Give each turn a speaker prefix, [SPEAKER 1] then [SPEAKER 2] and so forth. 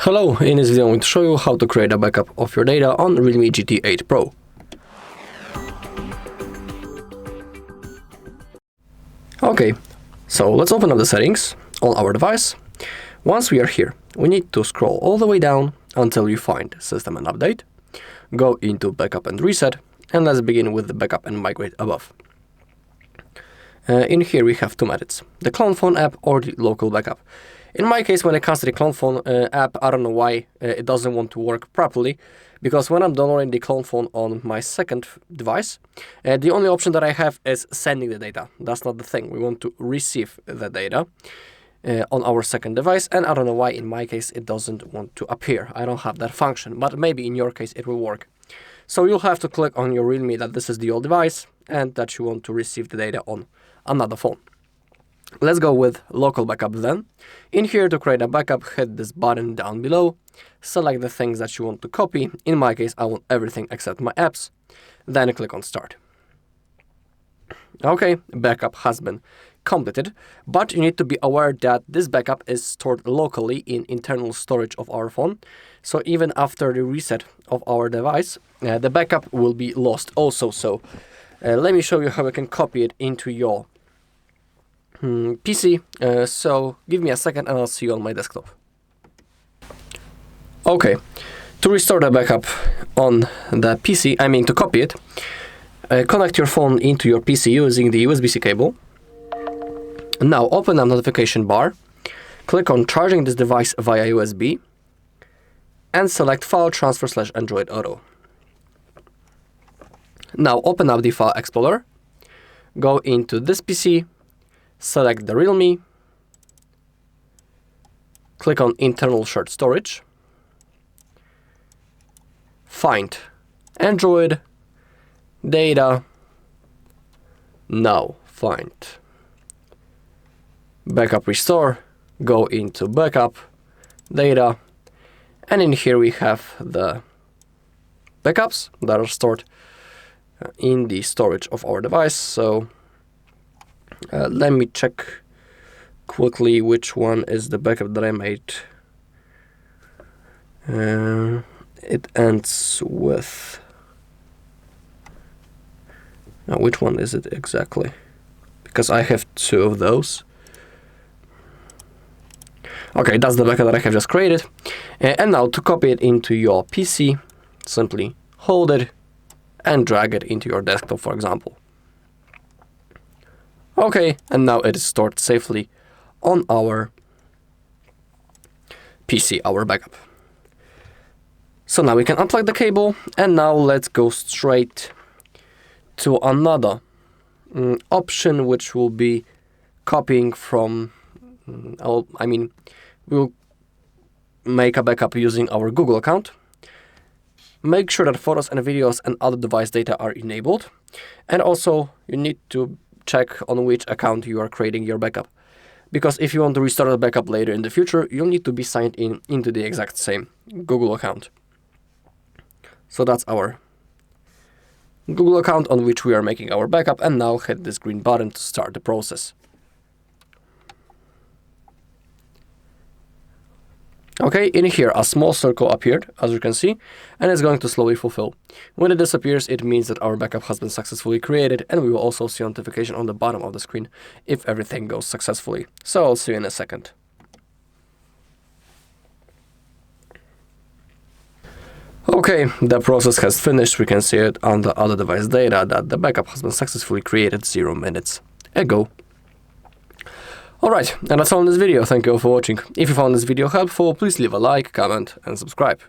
[SPEAKER 1] Hello, in this video I'm going to show you how to create a backup of your data on REALME GT8 Pro. Okay, so let's open up the settings on our device. Once we are here, we need to scroll all the way down until you find System and Update. Go into Backup and Reset, and let's begin with the Backup and Migrate above. In here we have two methods, the clone phone app or the local backup. In my case, when it comes to the clone phone app, I don't know why it doesn't want to work properly, because when I'm downloading the clone phone on my second device, the only option that I have is sending the data. That's not the thing. We want to receive the data on our second device, and I don't know why in my case it doesn't want to appear. I don't have that function, but maybe in your case it will work. So you'll have to click on your REALME that this is the old device and that you want to receive the data on another phone. Let's go with local backup then. In here, to create a backup, hit this button down below, select the things that you want to copy. In my case, I want everything except my apps. Then click on Start. Okay, backup has been completed, but you need to be aware that this backup is stored locally in internal storage of our phone. So even after the reset of our device, the backup will be lost also. So let me show you how you can copy it into your PC, so give me a second and I'll see you on my desktop. Okay, to restore the backup on the PC, to copy it, connect your phone into your PC using the USB-C cable. Now open a notification bar, click on charging this device via USB, and select File Transfer / Android Auto. Now open up the File Explorer, go into this PC, select the REALME, click on Internal Shared Storage, find Android, Data, now find Backup Restore, go into Backup, Data, and in here we have the backups that are stored in the storage of our device. So let me check quickly which one is the backup that I made. It ends with... Now, which one is it exactly? Because I have two of those. Okay, that's the backup that I have just created. And now to copy it into your PC, simply hold it and drag it into your desktop, for example. Okay, and now it is stored safely on our PC, our backup. So now we can unplug the cable, and now let's go straight to another option, which will be copying from, we'll make a backup using our Google account. Make sure that photos and videos and other device data are enabled, and also you need to check on which account you are creating your backup, because if you want to restart the backup later in the future, you'll need to be signed in into the exact same Google account. So that's our Google account on which we are making our backup, and now hit this green button to start the process. Okay, in here a small circle appeared, as you can see, and it's going to slowly fulfill. When it disappears, it means that our backup has been successfully created, and we will also see a notification on the bottom of the screen if everything goes successfully. So I'll see you in a second. Okay, the process has finished. We can see it on the other device data that the backup has been successfully created 0 minutes ago. Alright, and that's all in this video. Thank you all for watching. If you found this video helpful, please leave a like, comment and subscribe.